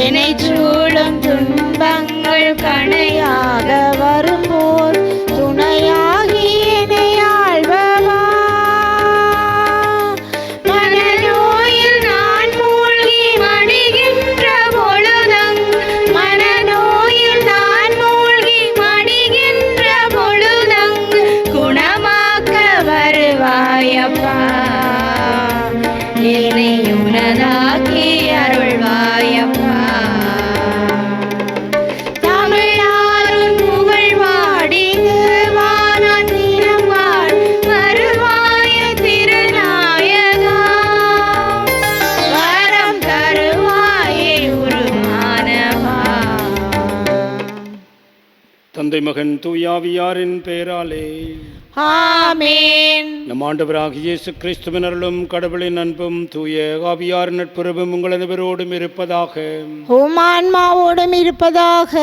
என்னை சூழும் துன்பங்கள் கணையாக வரும்போர் துணையாகி என்னை ஆள்பவா. மனநோயில் நான் மூழ்கி மடிகின்ற பொழுதங் மனநோயில் நான் மூழ்கி மடிகின்ற பொழுதங் குணமாக்க வருவாயப்பா. என்னை உனதாக்கி அருள்வாயப்பா. தமிழாரும் புகழ் வாடிங்கு வானான் தினம் வாழ் வருவாய திருநாயகா. வரம் தருவாயே உருமானவா. தந்தை மகன் தூயாவியாரின் பெயராலே ஆமென். நம் ஆண்டவராகிய இயேசு கிறிஸ்துவின் அருளும் கடவுளின் அன்பும் தூய ஆவியார் நட்புறவும் உங்கள் அனைவரோடும் இருப்பதாக. உம் ஆன்மாவோடும் இருப்பதாக.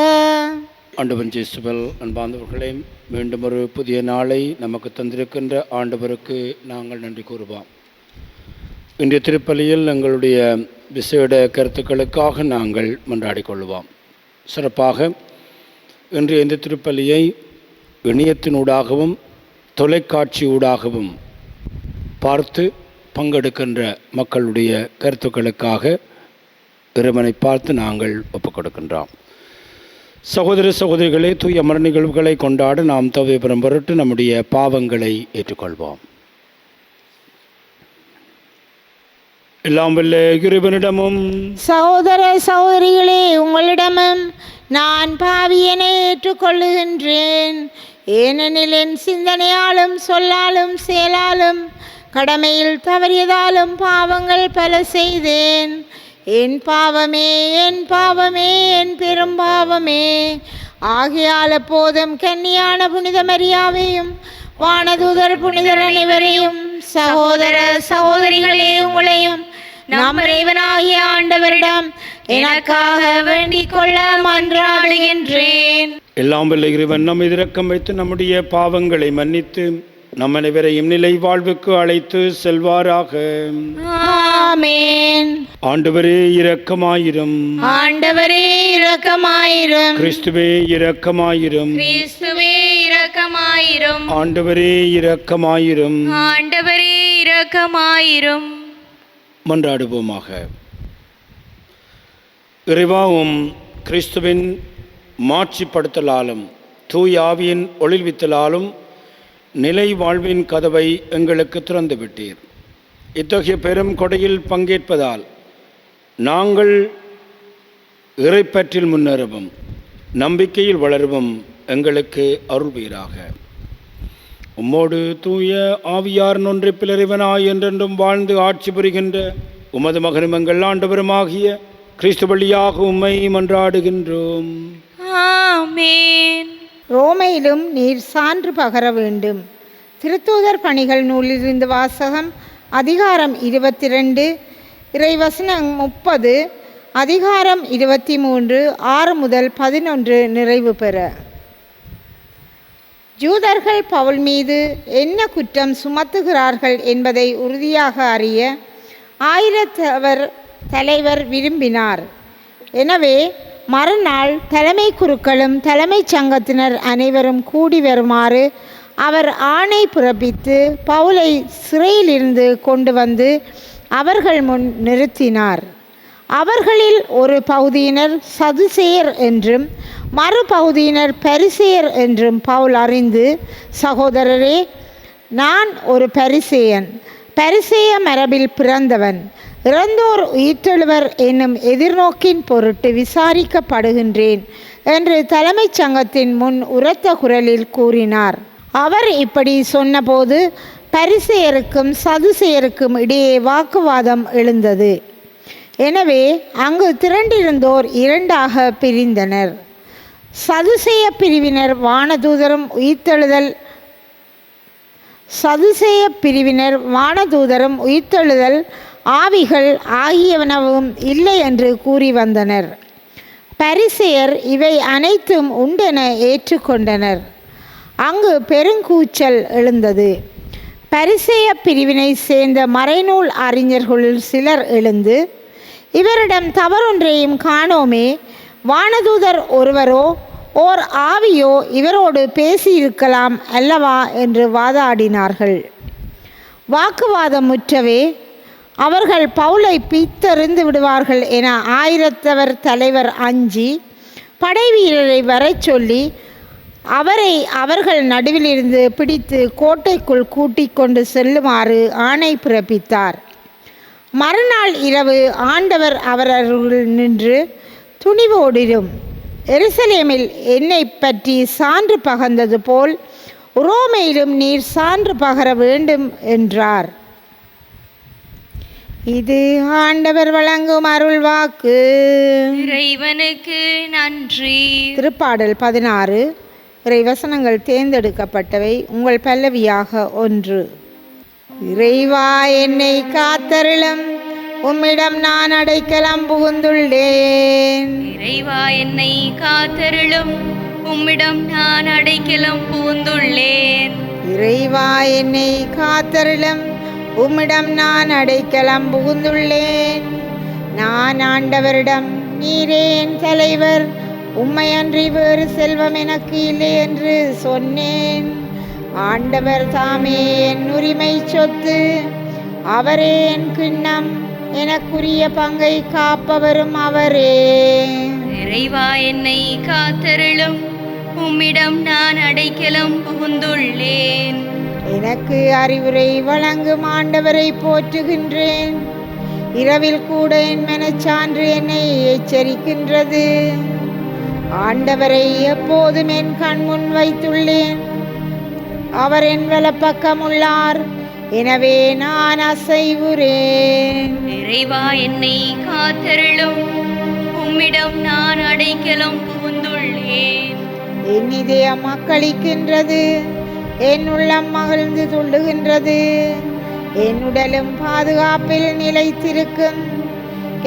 ஆண்டவன் இயேசுவில் அன்பார்ந்தவர்களே, மீண்டும் ஒரு புதிய நாளை நமக்கு தந்திருக்கின்ற ஆண்டவருக்கு நாங்கள் நன்றி கூறுவோம். இன்றைய திருப்பலியில் எங்களுடைய விசேட கருத்துக்களுக்காக நாங்கள் மன்றாடிக் கொள்வோம். சிறப்பாக இன்றைய இந்த திருப்பலியை இணையத்தினூடாகவும் தொலைக்காட்சியூடாகவும் பார்த்து பங்கெடுக்கின்ற மக்களுடைய கருத்துக்களுக்காக இறைவனை பார்த்து நாங்கள் ஒப்புக் கொடுக்கின்றோம். சகோதர சகோதரிகளே, தூய மர நிகழ்வுகளை கொண்டாட நாம் தகுதி பெறும் பொருட்டு நம்முடைய பாவங்களை ஏற்றுக்கொள்வோம். எல்லாம் வல்ல இறைவனிடமும் சகோதர சகோதரிகளே, உங்களிடமும் நான் பாவியனை ஏற்றுக்கொள்ளுகின்றேன். ஏனெனில் என் சிந்தனையாலும் சொல்லாலும் செயலாலும் கடமையில் தவறியதாலும் பாவங்கள் பல செய்தேன். என் பாவமே, என் பாவமே, என் பெரும் பாவமே. ஆகையால் எப்போதும் கன்னியான புனித மரியாவையும் வானதூதர் புனிதர் அனைவரையும் சகோதர சகோதரிகளே உங்களையும் நம் இறைவனாகிய ஆண்டவரிடம் எனக்காக வேண்டிக் கொள்ள மன்றாடுகின்றேன். எல்லாம் வல்ல இறைவன் நம்மை இரக்கம் வைத்து நம்முடைய பாவங்களை மன்னித்து நம் அனைவரையும் நிலை வாழ்வுக்கு அழைத்து செல்வாராக. ஆமென். ஆண்டவரே இரக்கமாயிரும். ஆண்டவரே இரக்கமாயிரும். கிறிஸ்துவே இரக்கமாயிரும். கிறிஸ்துவே இரக்கமாயிரும். ஆண்டவரே இரக்கமாயிரும். ஆண்டவரே இரக்கமாயிரும். மன்றாடுவோமாக. இறைவாவும் கிறிஸ்துவின் மாட்சிப்படுத்தலாலும் தூய ஆவியின் ஒளிர்வித்தலாலும் நிலை வாழ்வின் கதவை எங்களுக்கு திறந்து விட்டீர். இத்தகைய பெரும் கொடையில் பங்கேற்பதால் நாங்கள் இறைப்பற்றில் முன்னேறவும் நம்பிக்கையில் வளரவும் எங்களுக்கு அருள்வீராக. உம்மோடு தூய ஆவியார் ஒன்றிப்பில் இறைவனாய் என்றென்றும் வாழ்ந்து ஆட்சி புரிகின்ற உமது மகனும் எங்கள் ஆண்டவருமாகிய கிறிஸ்து வழியாக உம்மை மன்றாடுகின்றோம். ஆமென். ரோமையிலும் நீர் சான்று பகர வேண்டும். திருத்தூதர் பணிகள் நூலிலிருந்து வாசகம். அதிகாரம் 22, இறைவசனம் 30, அதிகாரம் 23, 6 முதல் 11 நிறைவு பெற. ஜூதர்கள் பவுல் மீது என்ன குற்றம் சுமத்துகிறார்கள் என்பதை உறுதியாக அறிய ஆயிரத்தவர் தலைவர் விரும்பினார். எனவே மறுநாள் தலைமை குருக்களும் தலைமைச் சங்கத்தினர் அனைவரும் கூடி வருமாறு அவர் ஆணை பிறப்பித்து பவுலை சிறையிலிருந்து கொண்டு வந்து அவர்கள் முன் நிறுத்தினார். அவர்களில் ஒரு பகுதியினர் சதுசேயர் என்றும் மறுபகுதியினர் பரிசேயர் என்றும் பவுல் அறிந்து, சகோதரரே, நான் ஒரு பரிசேயன், பரிசேய மரபில் பிறந்தவன், இறந்தோர் உயிர்த்தெழுவர் என்னும் எதிர்நோக்கின் பொருட்டு விசாரிக்கப்படுகின்றேன் என்று தலைமைச் சங்கத்தின் முன் உரத்த குரலில் கூறினார். அவர் இப்படி சொன்னபோது பரிசேயருக்கும் சதுசேயருக்கும் இடையே வாக்குவாதம் எழுந்தது. எனவே அங்கு திரண்டிருந்தோர் இரண்டாக பிரிந்தனர். சதுசேய பிரிவினர் வானதூதரும் உயிர்த்தெழுதல் ஆவிகள் ஆகியவனவும் இல்லை என்று கூறி வந்தனர். பரிசேயர் இவை அனைத்தும் உண்டென ஏற்றுக்கொண்டனர். அங்கு பெருங்கூச்சல் எழுந்தது. பரிசேய பிரிவினை சேர்ந்த மறைநூல் அறிஞர்களுள் சிலர் எழுந்து, இவரிடம் தவறொன்றையும் காணோமே. வானதூதர் ஒருவரோ ஓர் ஆவியோ இவரோடு பேசியிருக்கலாம் அல்லவா என்று வாதாடினார்கள். வாக்குவாதம் முற்றவே அவர்கள் பவுலை பித்தெறிந்து விடுவார்கள் என ஆயிரத்தவர் தலைவர் அஞ்சி படைவீரரை வரச் சொல்லி அவரை அவர்கள் நடுவிலிருந்து பிடித்து கோட்டைக்குள் கூட்டிக் கொண்டு செல்லுமாறு ஆணை பிறப்பித்தார். மறுநாள் இரவு ஆண்டவர் அவர்கள் நின்று துணிவோடிரும் எருசலேமில் என்னை பற்றி சான்று பகர்ந்தது போல் உரோமையிலும் நீர் சான்று பகர வேண்டும் என்றார். இது ஆண்டவர் வழங்கும் அருள் வாக்கு. இறைவனுக்கு நன்றி. திருப்பாடல் 16. இறைவசனங்கள் தேர்ந்தெடுக்கப்பட்டவை. உங்கள் பல்லவியாக 1. இறைவா என்னை காத்தருளும், உம்மிடம் நான் அடைக்கலம் புகுந்துள்ளேன். இறைவா என்னை காத்தருளும், உம்மிடம் நான் அடைக்கலம் புகுந்துள்ளேன். இறைவா என்னை காத்தருளும், உம்மிடம் நான் அடைக்கலம் புகுந்துள்ளேன். நான் ஆண்டவரிடம் நீரே என் தலைவர், உம்மையன்றி வேறு செல்வம் எனக்கு இல்லை என்று சொன்னேன். ஆண்டவர் தாமே என் உரிமை சொத்து, அவரே என் கிண்ணம், எனக்குரிய பங்கை காப்பவரும் அவரே. இறைவா என்னை காத்தருளும், உம்மிடம் நான் அடைக்கலம் புகுந்துள்ளேன். எனக்கு அறிவுரை வழங்கும் ஆண்டவரை போற்றுகின்றேன். இரவில் கூட என் மனச்சான்று என்னை எச்சரிக்கின்றது. ஆண்டவரை எப்போதும் என் கண்முன் வைத்துள்ளேன். அவர் என் வலப்பக்கம் உள்ளார், எனவே நான் அசைவுறேன். இறைவா என்னை காத்தருளும், உம்மிடம் நான் அடைக்கலம் புகுந்துள்ளேன். என் இதயம் மக்களிக்கின்றது, என் உள்ளம் மகிழ்ந்து துள்ளுகின்றது. என் உடலும் பாதுகாப்பில் நிலைத்திருக்கும்,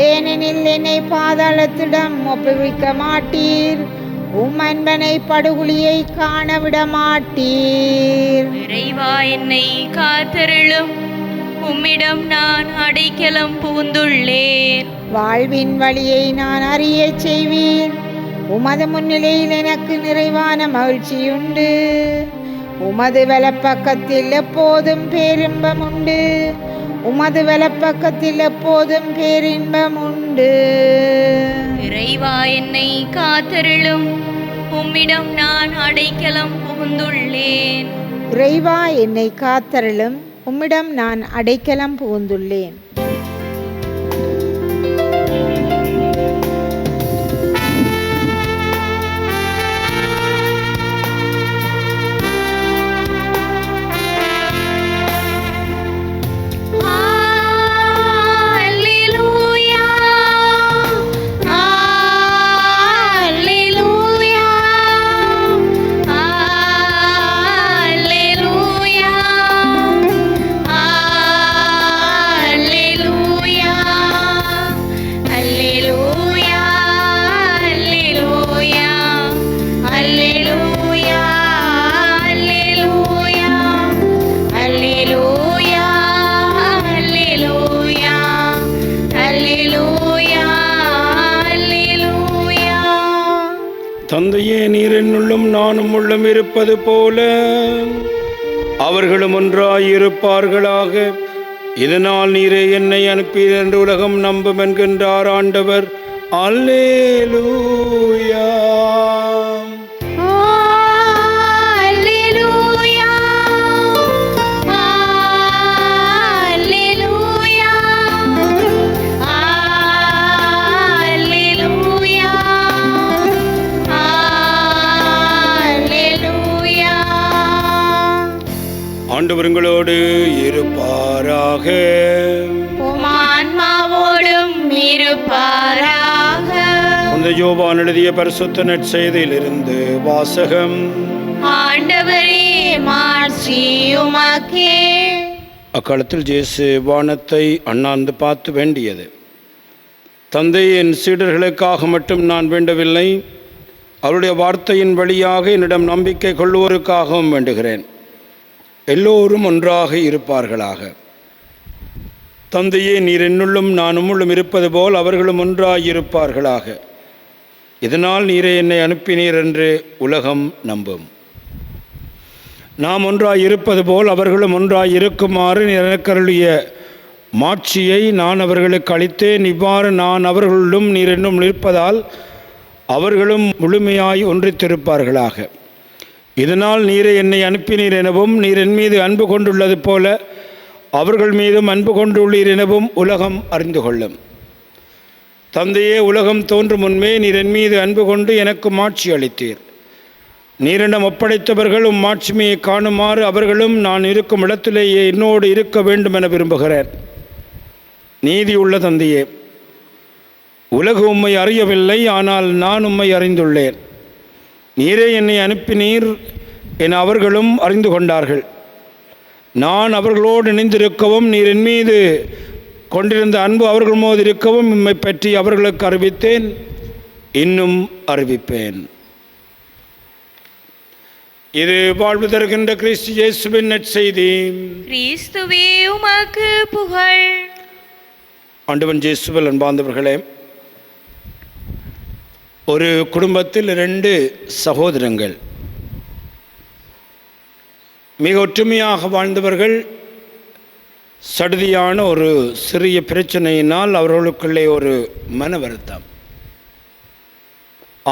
ஏனெனில் என்னை பாதாளத்திடம் ஒப்புவிக்க மாட்டீர், உம் அன்பனை படுகுழியை காணவிட மாட்டீர். இறைவா என்னை காத்தருளும், உம்மிடம் நான் அடைக்கலம் புகுந்துள்ளேன். வாழ்வின் வழியை நான் அறியச் செய்வீர், உமது முன்னிலையில் எனக்கு நிறைவான மகிழ்ச்சியுண்டு. உமது வலப்பக்கத்தில் எப்போதும் பேரின்பம் உண்டு, உமது வலப்பக்கத்தில் எப்போதும் பேரின்பம் உண்டு. இறைவா என்னை காத்தருளும், உம்மிடம் நான் அடைக்கலம் புகுந்துள்ளேன். இறைவா என்னை காத்தருளும், உம்மிடம் நான் அடைக்கலம் புகுந்துள்ளேன். தந்தையே, நீர் என்னுள்ளும் நானும் உள்ளும் இருப்பது போல அவர்களும் ஒன்றாயிருப்பார்களாக. இதனால் நீரே என்னை அனுப்பீர் என்று உலகம் நம்பும் என்கின்றார் ஆண்டவர். அல்லேலூயா. ஆண்டவர்களோடு இருப்பாராக. ஆன்மாவோடும் இருப்பாராக. அந்த யோவான் எழுதிய பரிசுத்த நற்செய்தியிலிருந்து வாசகம். ஆண்டவரே, மாட்சி உமக்கே. அக்காலத்தில் இயேசு வானத்தை அண்ணாந்து பார்த்து வேண்டியது, தந்தை, என் சீடர்களுக்காக மட்டும் நான் வேண்டவில்லை, அவருடைய வார்த்தையின் வழியாக என்னிடம் நம்பிக்கை கொள்வோருக்காகவும் வேண்டுகிறேன். எல்லோரும் ஒன்றாக இருப்பார்களாக. தந்தையே, நீர் என்னுள்ளும் நான் உம்முள்ளும் இருப்பது போல் அவர்களும் ஒன்றாயிருப்பார்களாக. இதனால் நீரே என்னை அனுப்பினீர் என்று உலகம் நம்பும். நாம் ஒன்றாயிருப்பது போல் அவர்களும் ஒன்றாயிருக்குமாறு எனக்கருளிய மாட்சியை நான் அவர்களுக்கு அளித்தேன். இவ்வாறு நான் அவர்களும் நீர் என்னும் இருப்பதால் அவர்களும் முழுமையாய் ஒன்றித்திருப்பார்களாக. இதனால் நீரே என்னை அனுப்பினீர் எனவும் நீர் என் மீது அன்பு கொண்டுள்ளது போல அவர்கள் மீதும் அன்பு கொண்டுள்ளீர் எனவும் உலகம் அறிந்து கொள்ளும். தந்தையே, உலகம் தோன்றும் முன்பே நீர் என் மீது அன்பு கொண்டு எனக்கு மாட்சி அளித்தீர். நீரிடம் ஒப்படைத்தவர்கள் மாட்சிமையை காணுமாறு அவர்களும் நான் இருக்கும் இடத்திலேயே என்னோடு இருக்க வேண்டும் என விரும்புகிறேன். நீதியுள்ள தந்தையே, உலகு உம்மை அறியவில்லை, ஆனால் நான் உம்மை அறிந்துள்ளேன். நீரே என்னை அனுப்பினீர் என அவர்களும் அறிந்து கொண்டார்கள். நான் அவர்களோடு இணைந்திருக்கவும் நீர் என் மீது கொண்டிருந்த அன்பு அவர்கள் மோது இருக்கவும் உம்மை பற்றி அவர்களுக்கு அறிவித்தேன், இன்னும் அறிவிப்பேன். இது வாழ்வு தருகின்ற கிறிஸ்து இயேசுவின் நற்செய்தி. கிறிஸ்துவே உமக்கு புகழ். ஆண்டவன் இயேசுவில் அன்பார்ந்தவர்களே, ஒரு குடும்பத்தில் 2 சகோதரங்கள் மிக ஒற்றுமையாக வாழ்ந்தவர்கள். சடுதியான ஒரு சிறிய பிரச்சனையினால் அவர்களுக்குள்ளே ஒரு மன வருத்தம்.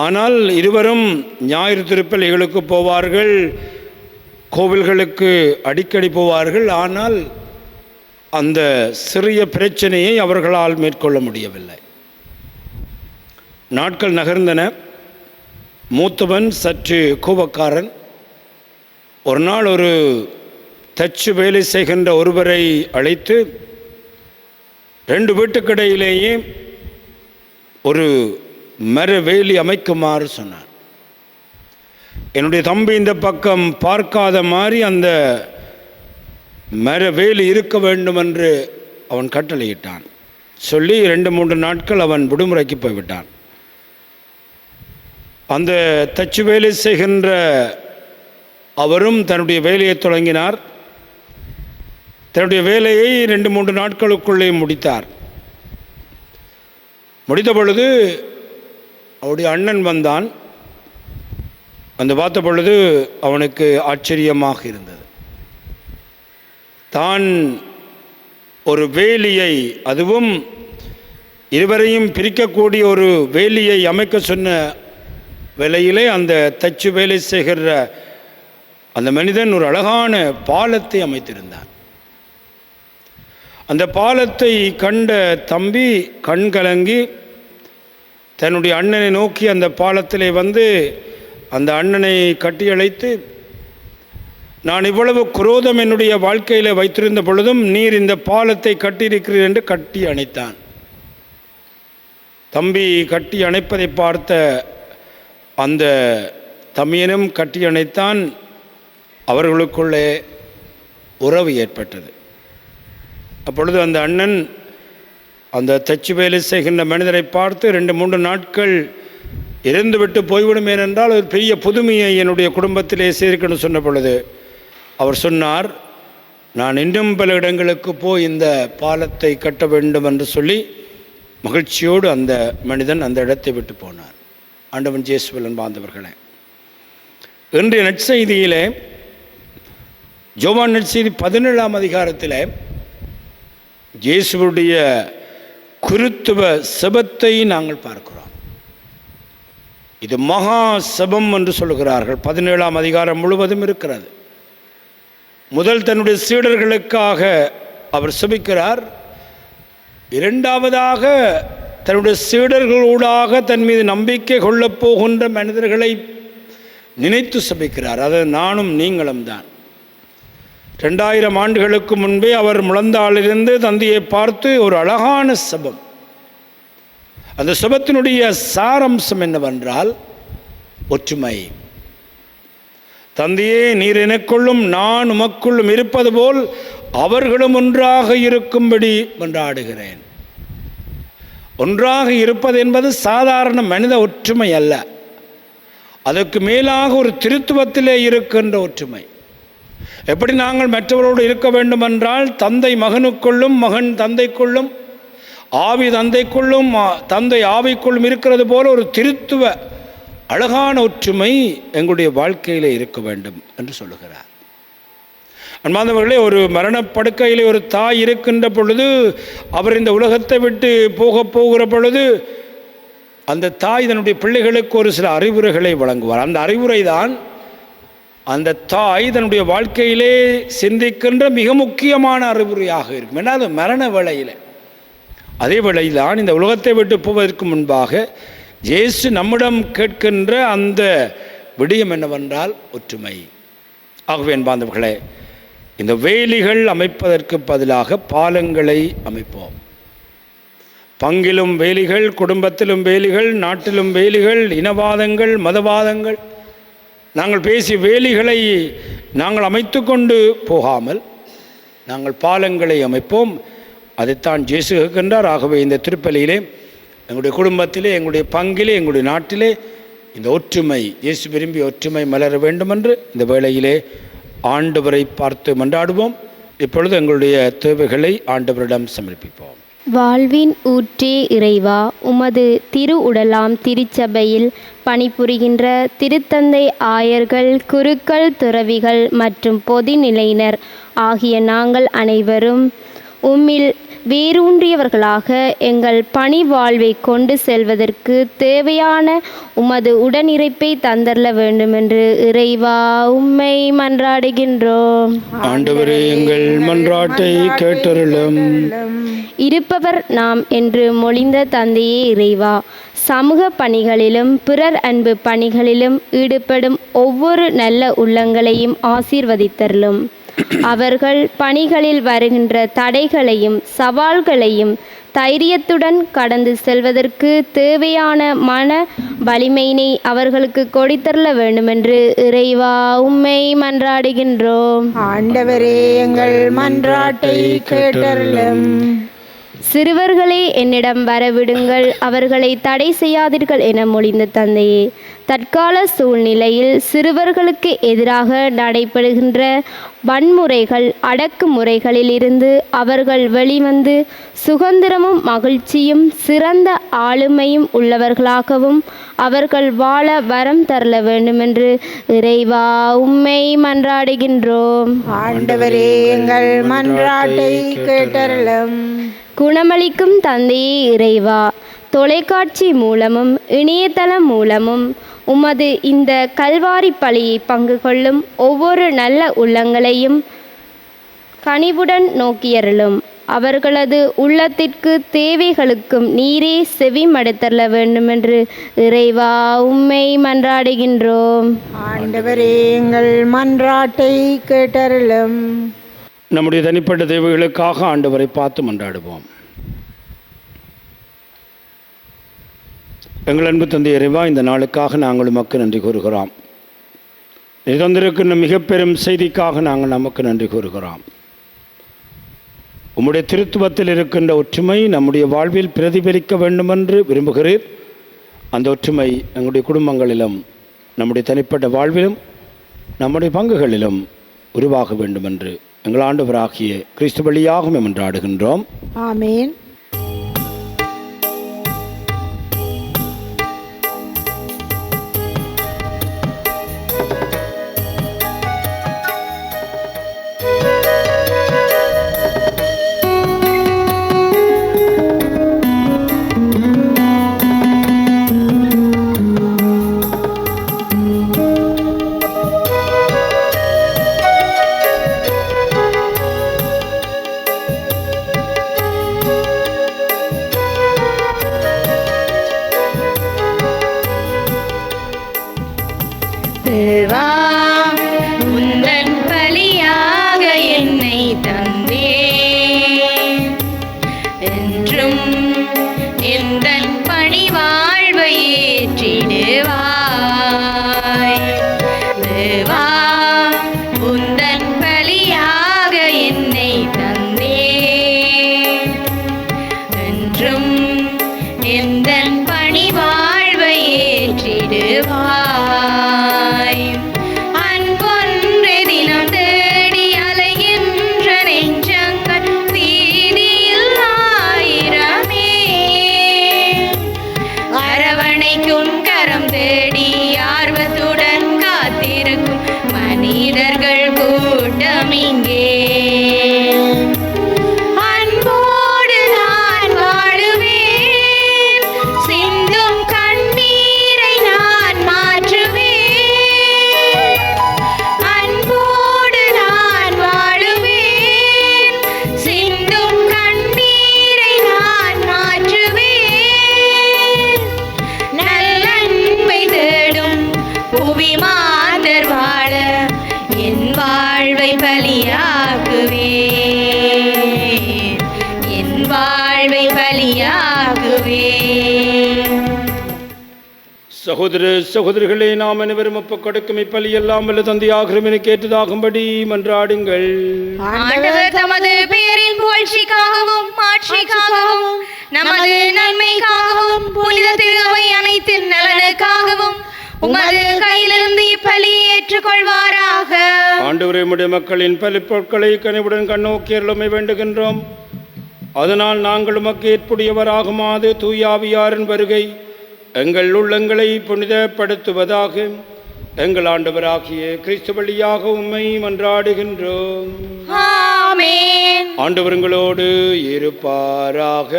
ஆனால் இருவரும் ஞாயிறு திருப்பலிகளுக்கு போவார்கள், கோவில்களுக்கு அடிக்கடி போவார்கள். ஆனால் அந்த சிறிய பிரச்சனையை அவர்களால் மேற்கொள்ள முடியவில்லை. நாட்கள் நகர்ந்தன. மூத்தவன் சற்று கோபக்காரன். ஒரு நாள் ஒரு தச்சு வேலை செய்கின்ற ஒருவரை அழைத்து 2 வீட்டுக்கிடையிலேயே ஒரு மர வேலி அமைக்குமாறு சொன்னார். என்னுடைய தம்பி இந்த பக்கம் பார்க்காத மாதிரி அந்த மர வேலி இருக்க வேண்டும் என்று அவன் கட்டளையிட்டான். சொல்லி 2-3 நாட்கள் அவன் விடுமுறைக்கு போய்விட்டான். அந்த தச்சு வேலை செய்கின்ற அவரும் தன்னுடைய வேலையை தொடங்கினார். தன்னுடைய வேலையை 2-3 நாட்களுக்குள்ளே முடித்தார். முடித்த பொழுது அவருடைய அண்ணன் வந்தான். பார்த்த பொழுது அவனுக்கு ஆச்சரியமாக இருந்தது. தான் ஒரு வேலியை, அதுவும் இருவரையும் பிரிக்கக்கூடிய ஒரு வேலியை அமைக்க சொன்ன வேளையிலே அந்த தச்சு வேலை செய்கிற அந்த மனிதன் ஒரு அழகான பாலத்தை அமைத்திருந்தான். அந்த பாலத்தை கண்ட தம்பி கண் கலங்கி தன்னுடைய அண்ணனை நோக்கி அந்த பாலத்திலே வந்து அந்த அண்ணனை கட்டியழைத்து, நான் இவ்வளவு குரோதம் என்னுடைய வாழ்க்கையில் வைத்திருந்த பொழுதும் நீர் இந்த பாலத்தை கட்டியிருக்கிறீர் என்று கட்டி அணைத்தான். தம்பி கட்டி அணைப்பதை பார்த்த அந்த தம்பியனும் கட்டி அணைத்தான். அவர்களுக்குள்ளே உறவு ஏற்பட்டது. அப்பொழுது அந்த அண்ணன் அந்த தச்சு வேலை செய்கின்ற மனிதரை பார்த்து 2-3 நாட்கள் இருந்துவிட்டு போய்விடும், ஏனென்றால் ஒரு பெரிய புதுமையை என்னுடைய குடும்பத்திலே சேர்க்கணும்னு சொன்ன பொழுது அவர் சொன்னார், நான் இன்னும் பல இடங்களுக்கு போய் இந்த பாலத்தை கட்ட வேண்டும் என்று சொல்லி மகிழ்ச்சியோடு அந்த மனிதன் அந்த இடத்தை விட்டு போனார். ஆண்டவன் இயேசுவில் அன்பார்ந்தவர்களே, இன்றைய நற்செய்தியிலே யோவான் நற்செய்தி 17ஆம் அதிகாரத்தில் இயேசுவுடைய குருத்துவ செபத்தை நாங்கள் பார்க்கிறோம். இது மகா செபம் என்று சொல்கிறார்கள். 17ஆம் அதிகாரம் முழுவதும் இருக்கிறது. முதல் தன்னுடைய சீடர்களுக்காக அவர் செபிக்கிறார். இரண்டாவதாக தன்னுடைய சீடர்களூடாக தன் மீது நம்பிக்கை கொள்ளப் போகின்ற மனிதர்களை நினைத்து செபிக்கிறார். அது நானும் நீங்களும் தான். 2000 ஆண்டுகளுக்கு முன்பே அவர் முழந்தாளிலிருந்து தந்தையை பார்த்து ஒரு அழகான செபம். அந்த செபத்தினுடைய சாரம்சம் என்னவென்றால் ஒற்றுமை. தந்தையே, நீர் எனக்குள்ளும் நான் உமக்குள்ளும் இருப்பது போல் அவர்களும் ஒன்றாக இருக்கும்படி மன்றாடுகிறேன். ஒன்றாக இருப்பது என்பது சாதாரண மனித ஒற்றுமை அல்ல. அதற்கு மேலாக ஒரு திருத்துவத்திலே இருக்கின்ற ஒற்றுமை. எப்படி நாங்கள் மற்றவரோடு இருக்க வேண்டுமென்றால் தந்தை மகனுக்குள்ளும் மகன் தந்தைக்குள்ளும் ஆவி தந்தைக்குள்ளும் தந்தை ஆவிக்குள்ளும் இருக்கிறது போல ஒரு திருத்துவ அழகான ஒற்றுமை எங்களுடைய வாழ்க்கையிலே இருக்க வேண்டும் என்று சொல்லுகிறார். அன்பார்ந்தவர்களே, ஒரு மரணப்படுக்கையிலே ஒரு தாய் இருக்கின்ற பொழுது, அவர் இந்த உலகத்தை விட்டு போகிற பொழுது அந்த தாய் தன்னுடைய பிள்ளைகளுக்கு ஒரு சில அறிவுரைகளை வழங்குவார். அந்த அறிவுரை தான் அந்த தாய் தன்னுடைய வாழ்க்கையிலே சிந்திக்கின்ற மிக முக்கியமான அறிவுரையாக இருக்கும். ஏன்னா அது மரண வேளையில். அதே வேளையில்தான் இந்த உலகத்தை விட்டு போவதற்கு முன்பாக இயேசு நம்மிடம் கேட்கின்ற அந்த விடயம் என்னவென்றால் ஒற்றுமை. ஆகவே அன்பார்ந்தவர்களே, இந்த வேலிகள் அமைப்பதற்கு பதிலாக பாலங்களை அமைப்போம். பங்கிலும் வேலிகள், குடும்பத்திலும் வேலிகள், நாட்டிலும் வேலிகள், இனவாதங்கள், மதவாதங்கள், நாங்கள் பேசி வேலிகளை நாங்கள் அமைத்து கொண்டு போகாமல் நாங்கள் பாலங்களை அமைப்போம். அதைத்தான் இயேசு கேட்கின்றார். ஆகவே இந்த திருப்பலியிலே எங்களுடைய குடும்பத்திலே, எங்களுடைய பங்கிலே, எங்களுடைய நாட்டிலே இந்த ஒற்றுமை, இயேசு விரும்பி ஒற்றுமை மலர வேண்டுமென்று இந்த வேளையிலே ஆண்டவரை பார்த்து மன்றாடுவோம். இப்பொழுது எங்களுடைய தேவைகளை ஆண்டவரிடம் சமர்ப்பிப்போம். வாழ்வின் ஊற்றே இறைவா, உமது திரு உடலாம் திருச்சபையில் பணிபுரிகின்ற திருத்தந்தை ஆயர்கள், குருக்கள், துறவிகள் மற்றும் பொதுநிலையினர் ஆகிய நாங்கள் அனைவரும் உம்மில் வேரூன்றியவர்களாக எங்கள் பணி வாழ்வை கொண்டு செல்வதற்கு தேவையான உமது உடனிருப்பை தந்தரல வேண்டுமென்று இறைவா உம்மை மன்றாடுகின்றோம். ஆண்டவரே, எங்கள் மன்றாட்டை கேட்டருளும். இருப்பவர் நாம் என்று மொழிந்த தந்தையே இறைவா, சமூக பணிகளிலும் பிறர் அன்பு பணிகளிலும் ஈடுபடும் ஒவ்வொரு நல்ல உள்ளங்களையும் ஆசீர்வதித்தருளும். அவர்கள் பணிகளில் வருகின்ற தடைகளையும் சவால்களையும் தைரியத்துடன் கடந்து செல்வதற்கு தேவையான மன வலிமையினை அவர்களுக்கு கொடுத்தரல வேண்டுமென்று இறைவா உம்மை மன்றாடுகின்றோம். ஆண்டவரே, எங்கள் மன்றாட்டை கேட்டருளும். சிறுவர்களே, என்னிடம் வரவிடுங்கள், அவர்களை தடை செய்யாதீர்கள் என மொழிந்த தந்தையே, தற்கால சூழ்நிலையில் சிறுவர்களுக்கு எதிராக நடைபெறுகின்ற வன்முறைகள், அடக்குமுறைகளில் இருந்து அவர்கள் வெளிவந்து சுதந்திரமும் மகிழ்ச்சியும் சிறந்த ஆளுமையும் உள்ளவர்களாகவும் அவர்கள் வாழ வரம் தரல வேண்டுமென்று இறைவா உம்மை மன்றாடுகின்றோம். ஆண்டவரே, எங்கள் மன்றாட்டை கேட்டருளும். குணமளிக்கும் தந்தையே இறைவா, தொலைக்காட்சி மூலமும் இணையதளம் மூலமும் உமது இந்த கல்வாரி பலியை பங்கு கொள்ளும் ஒவ்வொரு நல்ல உள்ளங்களையும் கனிவுடன் நோக்கியருளும். அவர்களது உள்ளத்திற்கு தேவைகளுக்கும் நீரே செவி மடுத்தரல வேண்டுமென்று இறைவா உம்மை மன்றாடுகின்றோம். ஆண்டவரே, எங்கள் மன்றாட்டை கேட்டருளும். நம்முடைய தனிப்பட்ட தேவைகளுக்காக ஆண்டவரை பார்த்து மன்றாடுவோம். எங்கள் அன்பு தந்தை இறைவா, இந்த நாளுக்காக நாங்கள் உமக்கு நன்றி கூறுகிறோம். தந்திருக்கின்ற மிக பெரும் செய்திக்காக நாங்கள் நமக்கு நன்றி கூறுகிறோம். உம்முடைய திருத்துவத்தில் இருக்கின்ற ஒற்றுமை நம்முடைய வாழ்வில் பிரதிபலிக்க வேண்டுமென்று விரும்புகிறீர். அந்த ஒற்றுமை எங்களுடைய குடும்பங்களிலும் நம்முடைய தனிப்பட்ட வாழ்விலும் நம்முடைய பங்குகளிலும் உருவாக வேண்டுமென்று எங்கள் ஆண்டவராகிய கிறிஸ்து வழியாக மன்றாடுகின்றோம். ஆமேன். உந்தன் பலியாக என்னை தந்தே, என்றும் எந்தன் பணி வாழ்வை ஏற்றிடுவாய். தேவா, உந்தன் பலியாக என்னை தந்தே, என்றும் எந்தன் பணி வாழ்வை ஏற்றிடுவாய். அன்பொன்று தினம் தேடி சகோதர சகோதரிகளே, நாம் அனைவரும் ஒப்புக் கொடுக்கும் இப்பலி எல்லாம் வல்ல தந்தையாகிறோம் என கேட்டதாகும்படி மன்றாடுங்கள். ஆண்டவர் தமது பெயரின் புகழ்ச்சிக்காகவும் மாட்சிக்காகவும் நமது நன்மைக்காகவும் புனித திருவை அனைத்தின் நலனுக்காகவும் உமது கையிலிருந்து இப்பலியை ஏற்றுக்கொள்வாராக. ஆண்டவரே, உம்முடைய மக்களின் பலிப்பொருட்களை கனிவுடன் கண்ணோக்கி அருளுமை வேண்டுகின்றோம். அதனால் நாங்கள் உமக்கு ஏற்புடையவராகுமாறு தூயாவியாரின் வருகை எங்கள் உள்ளங்களை புனிதப்படுத்துவதாக எங்கள் ஆண்டவராகிய கிறிஸ்து வழியாக உம்மை மன்றாடுகின்றோம். ஆமென். ஆண்டவர்களோடு இருப்பாராக,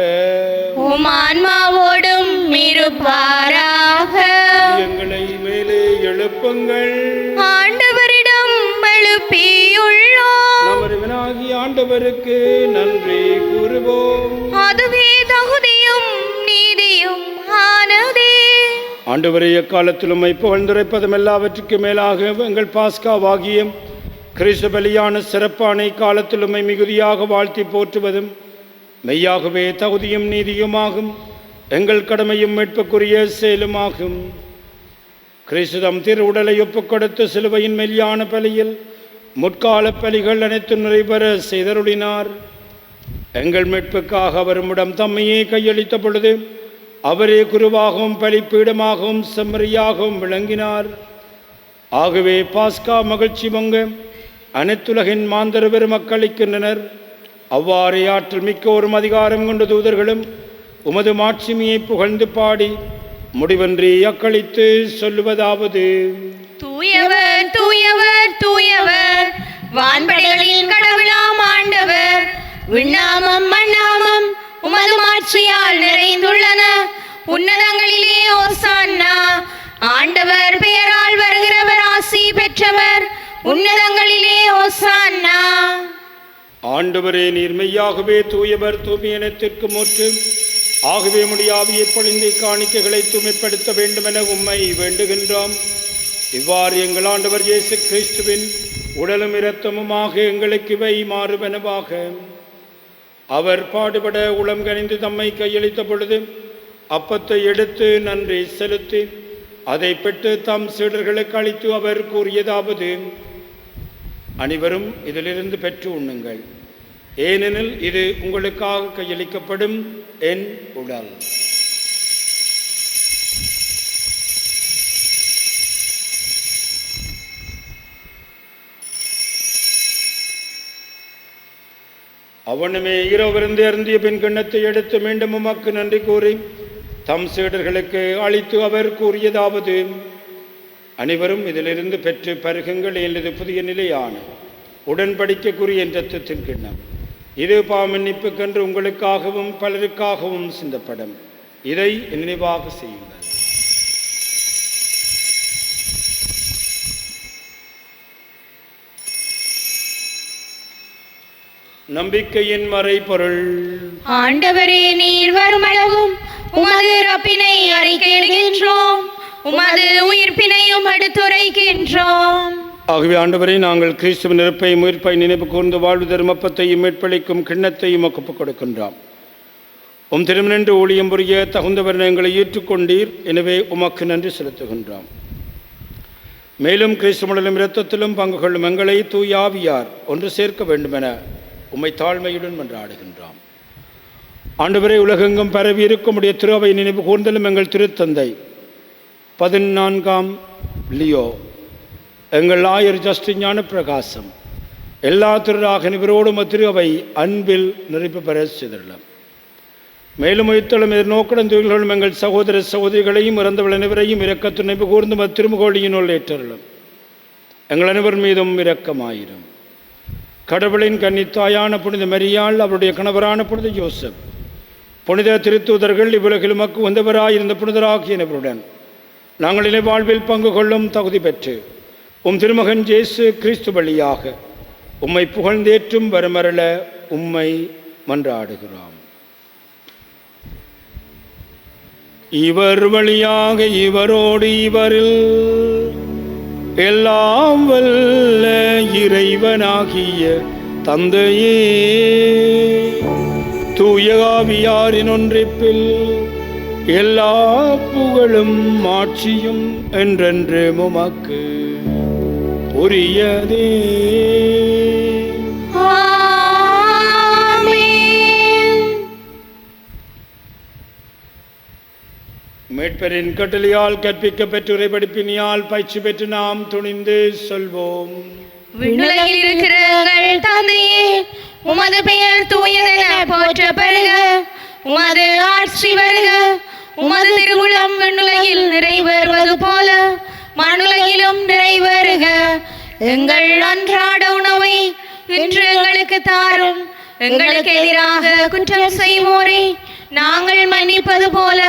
உம் ஆன்மாவோடும் இருப்பாராக. எங்களை மேலே எழுப்புங்கள், ஆண்டவரிடம் எழுப்பியுள்ளோம். நமது வினாகி ஆண்டவருக்கு நன்றி கூறுவோம். அதுவே தகுதியும் நீதியும் ஆனதே. ஆண்டவரே, எக்காலத்திலும் புகழ்ந்துரைப்பதும் எல்லாவற்றுக்கும் மேலாக எங்கள் பாஸ்காவாகிய கிறிஸ்து பலியான சிறப்பான காலத்திலும் மிகுதியாக வாழ்த்தி போற்றுவதும் மெய்யாகவே தகுதியும் நீதியுமாகும். எங்கள் கடமையும் மீட்புக்குரிய செயலுமாகும். கிறிஸ்துதம் திரு உடலை ஒப்புக் கொடுத்து சிலுவையின் மெய்யான பலியில் முற்கால பலிகள் அனைத்தும் நிறைவேற செய்தருளினார். எங்கள் மீட்புக்காக அவருமிடம் தம்மையே கையளித்த பொழுது அவரே குருவாகவும் பலிப்பீடமாகவும் செம்மறியாகவும் விளங்கினார். ஆகவே பாஸ்கா மகிழ்ச்சி பொங்க அனைத்துலகின் மாந்தர பெருமக்களிக்கின்றனர். அவ்வாறே ஆற்றல் மிக்கோரும் அதிகாரம் கொண்ட தூதர்களும் உமது மாட்சிமையை புகழ்ந்து பாடி முடிவன்றி அக்களித்து சொல்லுவதாவது: தூயவர் தூயவர் தூயவர், வான்படைகளின் கடவுளாம் ஆண்டவர். விண்ணாமம் மண்ணாமம் உமது மாட்சியால் நிறைந்துள்ளன. உன்னதங்களிலே ஓசான்னா. ஆண்டவர் பெயரால் வருகிறவர் ஆசி பெற்றவர். உன்னதங்களிலே ஓசான்னா. ஆண்டவரே, நீர் மெய்யாகவே தூயவர், தூய்மையினத்திற்கு மூற்று. ஆகவே முடியாவியை பொழிந்தை காணிக்கைகளை தூய்மைப்படுத்த வேண்டும் என உம்மை வேண்டுகின்றோம். இவ்வாறு எங்கள் ஆண்டவர் இயேசு கிறிஸ்துவின் உடலும் இரத்தமுமாக எங்களுக்கு இவை மாறுவனவாக. அவர் பாடுபட உளம் கனிந்து தம்மை கையளித்த பொழுது அப்பத்தை எடுத்து நன்றி செலுத்தி அதை பெற்று தம் சீடர்களுக்கு அளித்து அவர் கூறியதாவது: அனைவரும் இதிலிருந்து பெற்று உண்ணுங்கள், ஏனெனில் இது உங்களுக்காக கையளிக்கப்படும் என் உடல். அவனுமே இரவிருந்து அருந்திய பின் கிண்ணத்தை எடுத்து மீண்டும் உமக்கு நன்றி கூறி தம் சீடர்களுக்கு அளித்து அவர் கூறியதாவது: அனைவரும் இதிலிருந்து பெற்று பருகுங்கள், எனது புதிய நிலையான உடன்படிக்கைக்குரிய இரத்தத்தின் கிண்ணம். இது பாவமன்னிப்புக்கென்று உங்களுக்காகவும் பலருக்காகவும் சிந்தப்படும். இதை நினைவாக செய்யுங்கள். நம்பிக்கையின் மறைபொருள். ஆண்டவரே, நீர் வருமளவும் உமது இறப்பினை அறிக்கையிடுகின்றோம், உமது உயிர்ப்பினையும் எடுத்துரைக்கின்றோம். ஆகவே ஆண்டவரை, நாங்கள் கிறிஸ்துவின் இறப்பையும் உயிர்ப்பை நினைவு கூர்ந்து வாழ்வு தர்மப்பத்தையும் மீட்பளிக்கும் கிண்ணத்தையும் ஒப்புக் கொடுக்கின்றோம். உம் திருமணன்று ஊழியம் புரிய தகுந்தவர் எங்களை ஏற்றுக்கொண்டீர். எனவே உமக்கு நன்றி செலுத்துகின்றோம். மேலும் கிறிஸ்துவிலும் இரத்தத்திலும் பங்கு கொள்ளும் எங்களை தூயாவியார் ஒன்று சேர்க்க வேண்டுமென உம்மை தாழ்மையுடன் மன்றாடுகின்றோம். ஆண்டவரே, உலகெங்கும் பரவி இருக்கும் உடைய திருவை நினைவு கூர்ந்தலும் எங்கள் திருத்தந்தை 14ஆம் லியோ, எங்கள் ஆயர் ஜஸ்டின் ஞான பிரகாசம், எல்லா திருராக இவரோடும் திருவை அன்பில் நிறைவு பெற செய்துள்ளோம். மேலும் உயிர்த்தலும் எதிர்நோக்குடன் துயில்களும் எங்கள் சகோதர சகோதரிகளையும் இறந்தவள் அனைவரையும் இரக்கத்து நினைவு கூர்ந்து திருமுகோழியினுள் ஏற்றலும். எங்கள் அனைவர் மீதும் இரக்கமாயிரும். கடவுளின் கன்னித்தாயான புனித மரியாள், அவருடைய கணவரான புனித யோசப், புனித திருத்தூதர்கள், இவ்வுலகில் உமக்கு வந்தவராயிருந்த புனிதராகியவருடன் நாங்கள் இலை வாழ்வில் பங்கு கொள்ளும் தகுதி பெற்று உம் திருமகன் இயேசு கிறிஸ்து வழியாக உம்மை புகழ்ந்தேற்றும் வரமரள உம்மை மன்றாடுகிறோம். இவர் வழியாக இவரோடு இவரில் எல்லாம் வல்ல இறைவனாகிய தந்தையே, தூய ஆவியாரின் ஒன்றிப்பில் எல்லா புகழும் மாட்சியும் என்றென்று உமக்கு உரியதே. மீட்பரின் கட்டளையால் கற்பிக்க பெற்று உரைபடிப்பினியால் பயிற்சி பெற்று நாம் துணிந்து சொல்வோம். விண்ணுலகில் இருக்கிற எங்கள் தந்தையே, உமது பெயர் தூயதென போற்ற பெறுக. உமது ஆட்சி வருக. உமது திருவுளம் விண்ணுலகில் நிறைவேறுவது போல மண்ணுலகிலும் நிறைவேறுக. எங்கள் அன்றாட உணவை இன்று எங்களுக்கு தாரும். எங்களுக்கு எதிராக குற்றம் செய்வோரை நாங்கள் மன்னிப்பது போல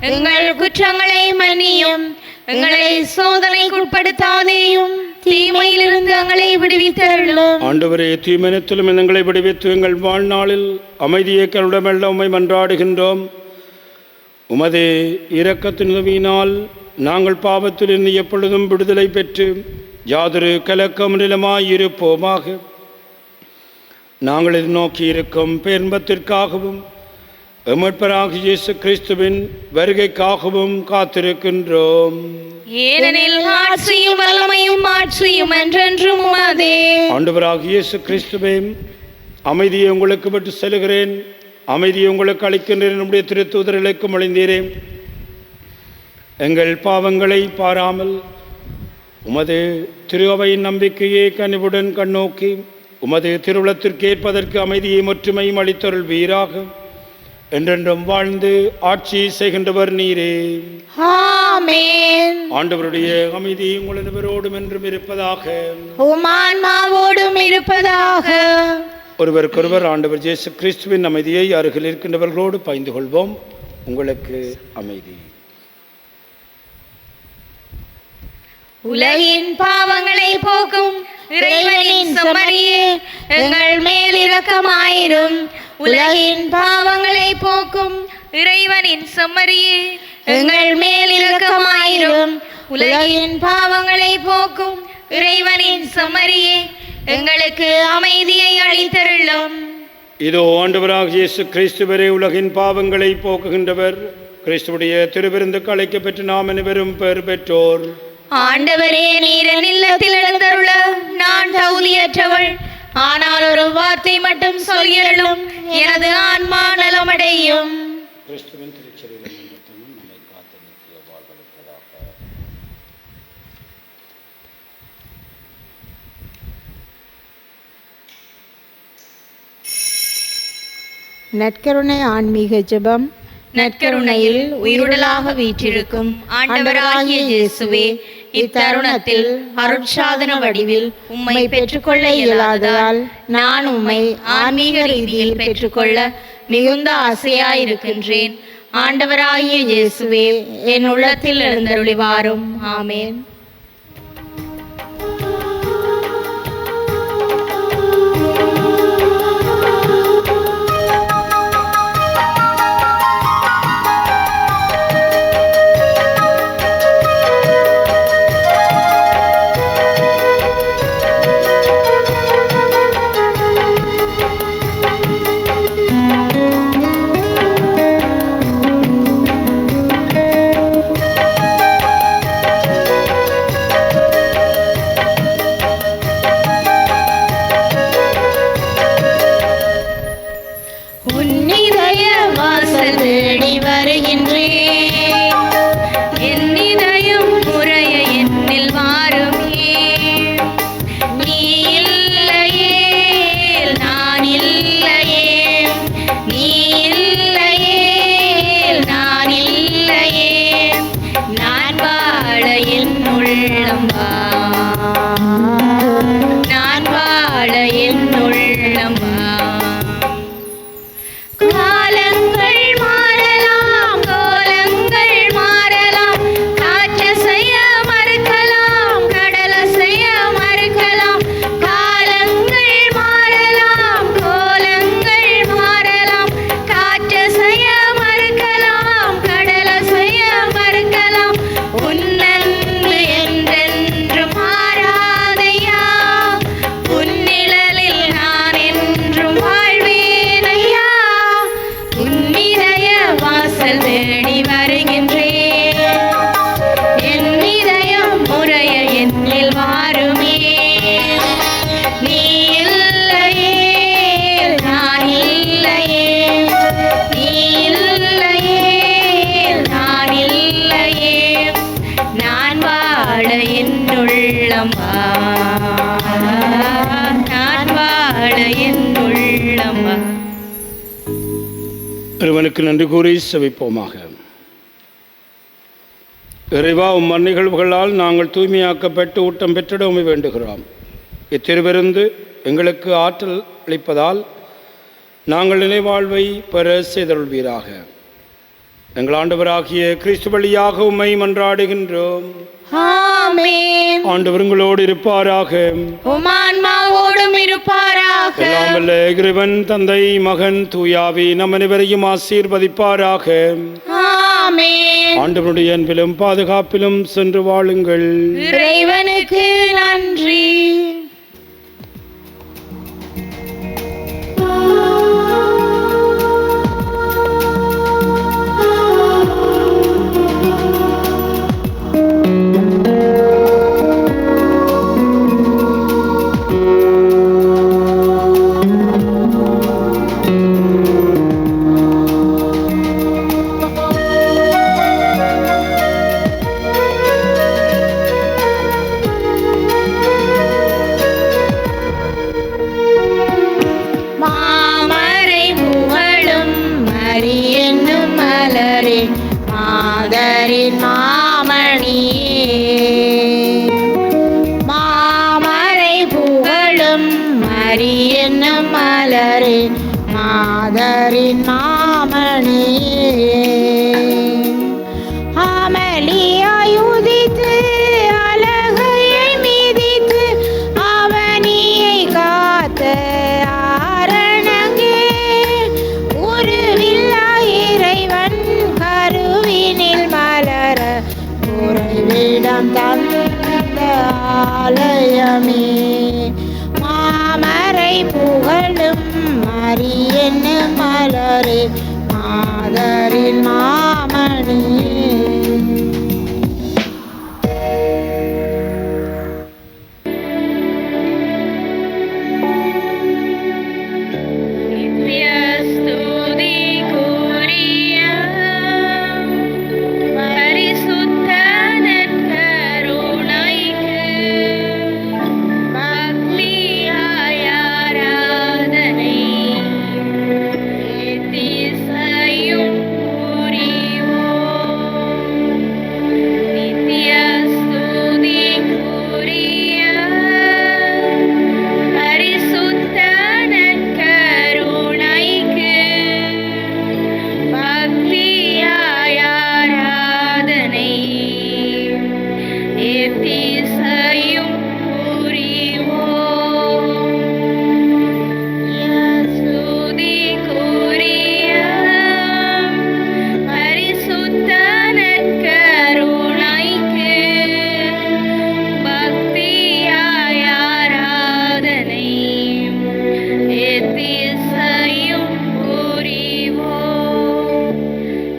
எங்கள் குற்றங்களை மன்னியும். எங்களை சோதனைக்குட்படுத்தாதேயும், தீமையிலிருந்து எங்களை விடுவித்தருளும். ஆண்டவரே, தீமனத்திலும் எங்களை விடுவித்து எங்கள் வாழ்நாளில் அமைதியை கருடமெல்ல உம்மை மன்றாடுகின்றோம். உமது இரக்கத்தின் உதவியினால் நாங்கள் பாவத்திலிருந்து எப்பொழுதும் விடுதலை பெற்று யாதொரு கலக்கம் நிலமாயிருப்போமாக. நாங்கள் எதிர்நோக்கி இருக்கும் பேர்பத்திற்காகவும் மீட்பராகிய இயேசு கிறிஸ்துவின் வருகைக்காகவும் காத்திருக்கின்றோம். ஏனெனில் ஆட்சியும் வல்லமையும் மாட்சியும் என்றென்றும் உமதே. ஆண்டவராகிய இயேசு கிறிஸ்துவே, அமைதியை உங்களுக்கு விட்டு செல்கிறேன், அமைதியை உங்களுக்கு அளிக்கின்றேன். நம்முடைய திருத்தூதர்களுக்கும் அழிந்தீரே. எங்கள் பாவங்களை பாராமல் உமது திரு அவையின் நம்பிக்கையை கனிவுடன் கண்ணோக்கி உமது திருவுளத்திற்கு ஏற்பதற்கு அமைதியை ஒற்றுமையும் அளித்தருள் வீராக. என்றென்றும் வாழ்ந்து ஆட்சி செய்கின்றவர் நீரே. ஆமென். ஆண்டவருடைய அமைதி உங்கள் அனைவரோடும் என்றும் இருப்பதாக. உம் ஆன்மாவோடும் இருப்பதாக. ஒருவருக்கொருவர் ஆண்டவர் இயேசு கிறிஸ்துவின் அமைதியை அருகில் இருக்கின்றவர்களோடு பகிர்ந்து கொள்வோம். உங்களுக்கு அமைதி. உலகின் பாவங்களை போக்கும் இறைவனின் செம்மறியே, எங்கள் மேல் இரக்கமாயிரும். உலகின் பாவங்களை போக்கும் இறைவனின் செம்மறியே, எங்கள் மேல் இரக்கமாயிரும். உலகின் பாவங்களை போக்கும் இறைவனின் செம்மறியே, எங்களுக்கு அமைதியை அளித்தருளும். இதோ ஆண்டவராகிய இயேசு கிறிஸ்துவரே, உலகின் பாவங்களை போக்குகின்றவர். கிறிஸ்துவுடைய திருவிருந்துக்கு அழைக்கப்பெற்று நாம் அனைவரும் பெயர் பெற்றோர். ஆண்டவரே, நீர் என் இல்லத்தில் எழுந்தருள நான் தகுதியற்றவள். ஆனால் ஒரு வார்த்தை மட்டும் சொல்லியருளும், எனது ஆன்மா நலமடையும். கிறிஸ்துவின் திருச்சபையில் நம்மை காத்து நித்திய வாழ்வளிப்பதாக. நற்கருணை ஆன்மீக ஜெபம். நற்கருணையில் உயிருடலாக வீற்றிருக்கும் ஆண்டவராகிய இயேசுவே, இத்தருணத்தில் அருட்சாதன வடிவில் உம்மை பெற்றுக்கொள்ள இயலாததால் நான் உம்மை ஆன்மீக ரீதியில் பெற்றுக்கொள்ள மிகுந்த ஆசையாயிருக்கின்றேன். ஆண்டவராகிய இயேசுவே, என் உள்ளத்தில் எழுந்தருளி வாரும். ஆமென். உள்ளம் வா, நான் வாழ என் உள்ளம் வா. இறைவனுக்கு நன்றி கூறி செபிப்போமாக. இறைவா, உம் நிகழ்வுகளால் நாங்கள் தூய்மையாக்கப்பட்டு ஊட்டம் பெற்றிட உம்மை வேண்டுகிறோம். இத்திருவிருந்து எங்களுக்கு ஆற்றல் அளிப்பதால் நாங்கள் நிலைவாழ்வை பெற செய்தருள்வீராக. எங்கள் ஆண்டவராகிய கிறிஸ்து வழியாக உம்மை மன்றாடுகின்றோம். ஆமென். ஆண்டவர் உங்களோடு இருப்பாராக. உம் ஆன்மாவோடும் இருப்பாராக. எல்லாம் வல்ல இறைவன் தந்தை மகன் தூயாவி நம் அனைவரையும் ஆசீர்வதிப்பாராக. ஆமென். ஆண்டவருடைய அன்பிலும் பாதுகாப்பிலும் சென்று வாழுங்கள். இறைவனுக்கு நன்றி. மாமரை புகழும் மரி என்னும் மலரே, மாதரின் மாமணியே. மாமரை புகழும் மரி என்னும் மலரே, மாதரின் மாமணியே. அமளியாய் உதித்து அழகையை மிதித்து அவனியை காத்த ஆரணங்கே, உருவில்லா இறைவன் கருவினில் மலர உறைவிடம் தந்த ஆலயமே. மாமரை புகழும் மரி என்னும் மலரே, மாதரின் மாமணியே.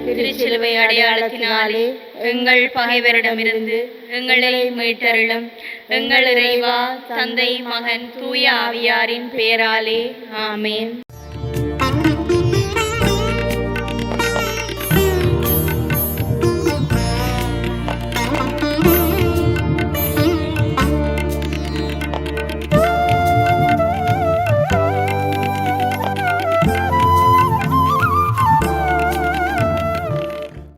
திருச்சிலுவை அடையாளத்தினாலே எங்கள் பகைவரிடமிருந்து எங்களை மீட்டருளும். எங்கள் இறைவா, தந்தை மகன் தூய ஆவியாரின் பெயராலே ஆமென்.